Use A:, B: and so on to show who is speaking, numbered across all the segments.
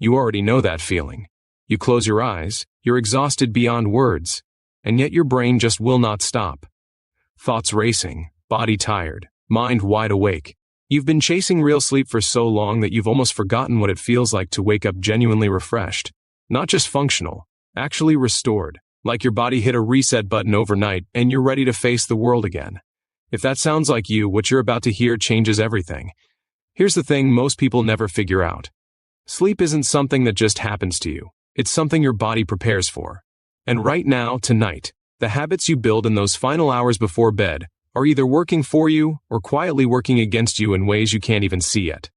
A: You already know that feeling. You close your eyes, you're exhausted beyond words, and yet your brain just will not stop. Thoughts racing, body tired, mind wide awake. You've been chasing real sleep for so long that you've almost forgotten what it feels like to wake up genuinely refreshed. Not just functional, actually restored, like your body hit a reset button overnight and you're ready to face the world again. If that sounds like you, what you're about to hear changes everything. Here's the thing most people never figure out. Sleep isn't something that just happens to you. It's something your body prepares for. And right now, tonight, the habits you build in those final hours before bed are either working for you or quietly working against you in ways you can't even see yet.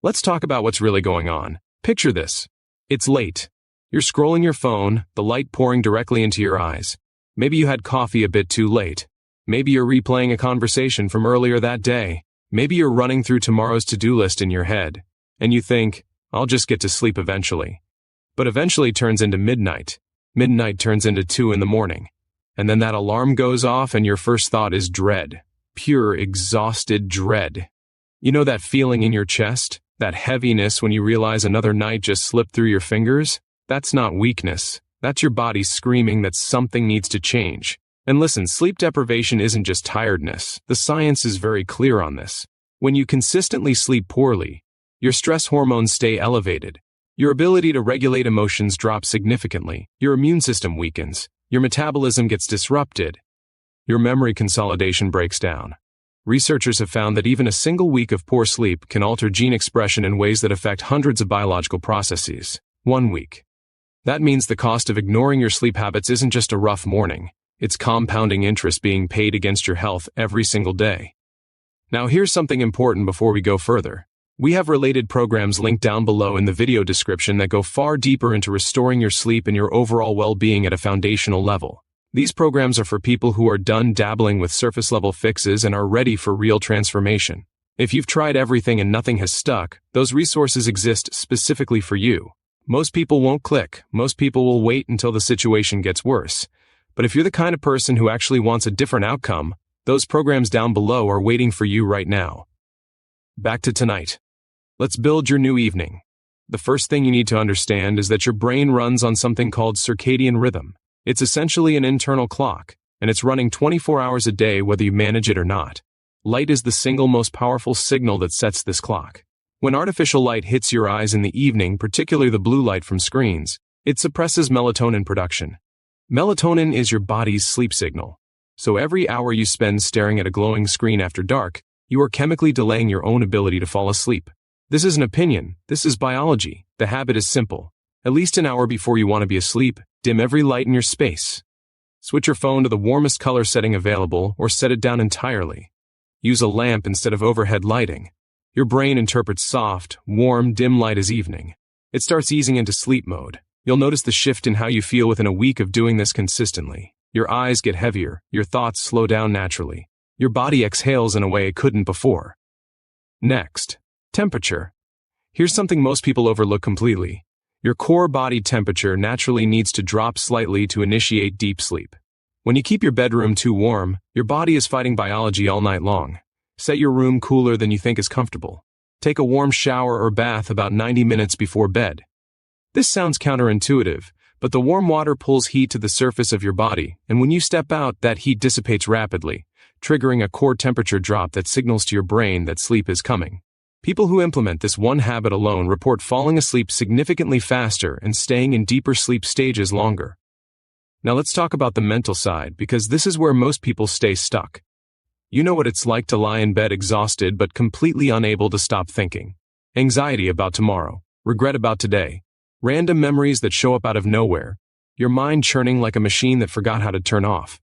A: Let's talk about what's really going on. Picture this. It's late. You're scrolling your phone, the light pouring directly into your eyes. Maybe you had coffee a bit too late. Maybe you're replaying a conversation from earlier that day. Maybe you're running through tomorrow's to-do list in your head, and you think, I'll just get to sleep eventually. But eventually turns into midnight. Midnight turns into 2 in the morning. And then that alarm goes off and your first thought is dread. Pure, exhausted dread. You know that feeling in your chest? That heaviness when you realize another night just slipped through your fingers? That's not weakness. That's your body screaming that something needs to change. And listen, sleep deprivation isn't just tiredness. The science is very clear on this. When you consistently sleep poorly, your stress hormones stay elevated. Your ability to regulate emotions drops significantly. Your immune system weakens. Your metabolism gets disrupted. Your memory consolidation breaks down. Researchers have found that even a single week of poor sleep can alter gene expression in ways that affect hundreds of biological processes. 1 week. That means the cost of ignoring your sleep habits isn't just a rough morning. It's compounding interest being paid against your health every single day. Now here's something important before we go further. We have related programs linked down below in the video description that go far deeper into restoring your sleep and your overall well-being at a foundational level. These programs are for people who are done dabbling with surface-level fixes and are ready for real transformation. If you've tried everything and nothing has stuck, those resources exist specifically for you. Most people won't click. Most people will wait until the situation gets worse. But if you're the kind of person who actually wants a different outcome, those programs down below are waiting for you right now. Back to tonight. Let's build your new evening. The first thing you need to understand is that your brain runs on something called circadian rhythm. It's essentially an internal clock, and it's running 24 hours a day whether you manage it or not. Light is the single most powerful signal that sets this clock. When artificial light hits your eyes in the evening, particularly the blue light from screens, it suppresses melatonin production. Melatonin is your body's sleep signal. So every hour you spend staring at a glowing screen after dark, you are chemically delaying your own ability to fall asleep. This is an opinion. This is biology. The habit is simple. At least an hour before you want to be asleep, dim every light in your space. Switch your phone to the warmest color setting available or set it down entirely. Use a lamp instead of overhead lighting. Your brain interprets soft, warm, dim light as evening. It starts easing into sleep mode. You'll notice the shift in how you feel within a week of doing this consistently. Your eyes get heavier, your thoughts slow down naturally. Your body exhales in a way it couldn't before. Next, temperature. Here's something most people overlook completely. Your core body temperature naturally needs to drop slightly to initiate deep sleep. When you keep your bedroom too warm, your body is fighting biology all night long. Set your room cooler than you think is comfortable. Take a warm shower or bath about 90 minutes before bed. This sounds counterintuitive, but the warm water pulls heat to the surface of your body, and when you step out, that heat dissipates rapidly, triggering a core temperature drop that signals to your brain that sleep is coming. People who implement this one habit alone report falling asleep significantly faster and staying in deeper sleep stages longer. Now let's talk about the mental side, because this is where most people stay stuck. You know what it's like to lie in bed exhausted but completely unable to stop thinking. Anxiety about tomorrow, regret about today, random memories that show up out of nowhere, your mind churning like a machine that forgot how to turn off.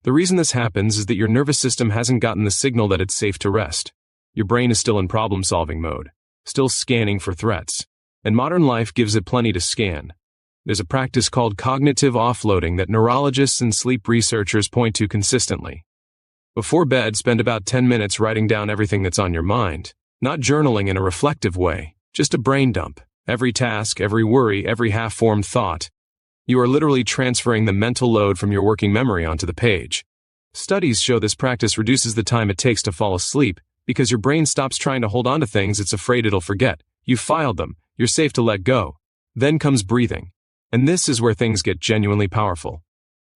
A: The reason this happens is that your nervous system hasn't gotten the signal that it's safe to rest. Your brain is still in problem-solving mode, still scanning for threats, and modern life gives it plenty to scan. There's a practice called cognitive offloading that neurologists and sleep researchers point to consistently. Before bed, spend about 10 minutes writing down everything that's on your mind, not journaling in a reflective way, just a brain dump. Every task, every worry, every half-formed thought. You are literally transferring the mental load from your working memory onto the page. Studies show this practice reduces the time it takes to fall asleep because your brain stops trying to hold on to things it's afraid it'll forget. You've filed them. You're safe to let go. Then comes breathing. And this is where things get genuinely powerful.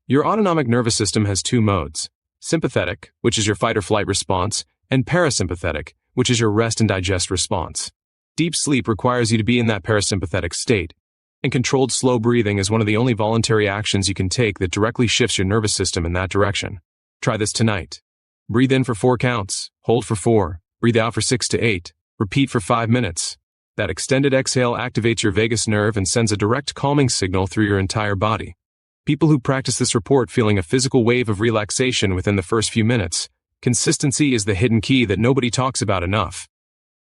A: Your autonomic nervous system has two modes: sympathetic, which is your fight or flight response, and parasympathetic, which is your rest and digest response. Deep sleep requires you to be in that parasympathetic state, and controlled slow breathing is one of the only voluntary actions you can take that directly shifts your nervous system in that direction. Try this tonight. Breathe in for 4 counts, hold for 4, breathe out for 6 to 8, repeat for 5 minutes. That extended exhale activates your vagus nerve and sends a direct calming signal through your entire body. People who practice this report feeling a physical wave of relaxation within the first few minutes. Consistency is the hidden key that nobody talks about enough.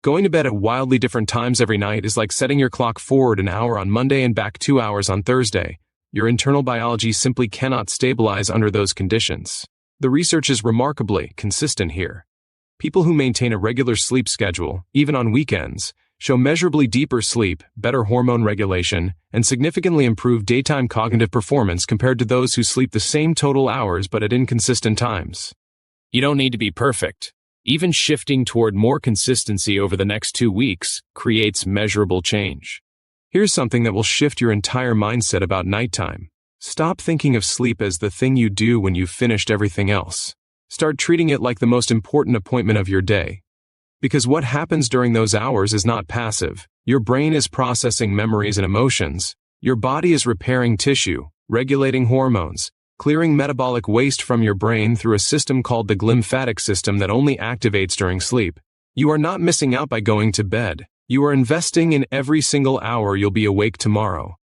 A: Going to bed at wildly different times every night is like setting your clock forward an hour on Monday and back 2 hours on Thursday. Your internal biology simply cannot stabilize under those conditions. The research is remarkably consistent here. People who maintain a regular sleep schedule, even on weekends, show measurably deeper sleep, better hormone regulation, and significantly improved daytime cognitive performance compared to those who sleep the same total hours but at inconsistent times. You don't need to be perfect. Even shifting toward more consistency over the next 2 weeks creates measurable change. Here's something that will shift your entire mindset about nighttime. Stop thinking of sleep as the thing you do when you've finished everything else. Start treating it like the most important appointment of your day. Because what happens during those hours is not passive. Your brain is processing memories and emotions. Your body is repairing tissue, regulating hormones, clearing metabolic waste from your brain through a system called the glymphatic system that only activates during sleep. You are not missing out by going to bed. You are investing in every single hour you'll be awake tomorrow.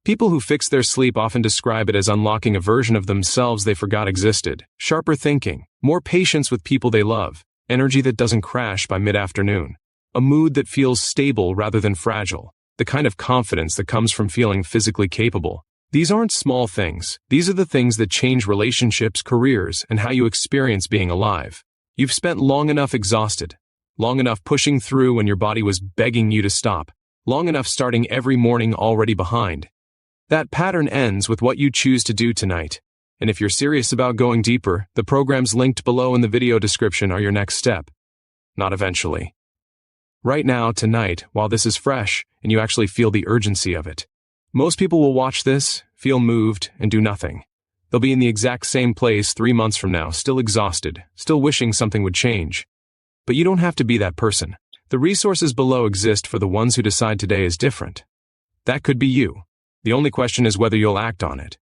A: People who fix their sleep often describe it as unlocking a version of themselves they forgot existed. Sharper thinking, more patience with people they love, energy that doesn't crash by mid-afternoon, a mood that feels stable rather than fragile, the kind of confidence that comes from feeling physically capable. These aren't small things. These are the things that change relationships, careers, and how you experience being alive. You've spent long enough exhausted, long enough pushing through when your body was begging you to stop, long enough starting every morning already behind. That pattern ends with what you choose to do tonight. And if you're serious about going deeper, the programs linked below in the video description are your next step. Not eventually. Right now, tonight, while this is fresh, and you actually feel the urgency of it. Most people will watch this, feel moved, and do nothing. They'll be in the exact same place 3 months from now, still exhausted, still wishing something would change. But you don't have to be that person. The resources below exist for the ones who decide today is different. That could be you. The only question is whether you'll act on it.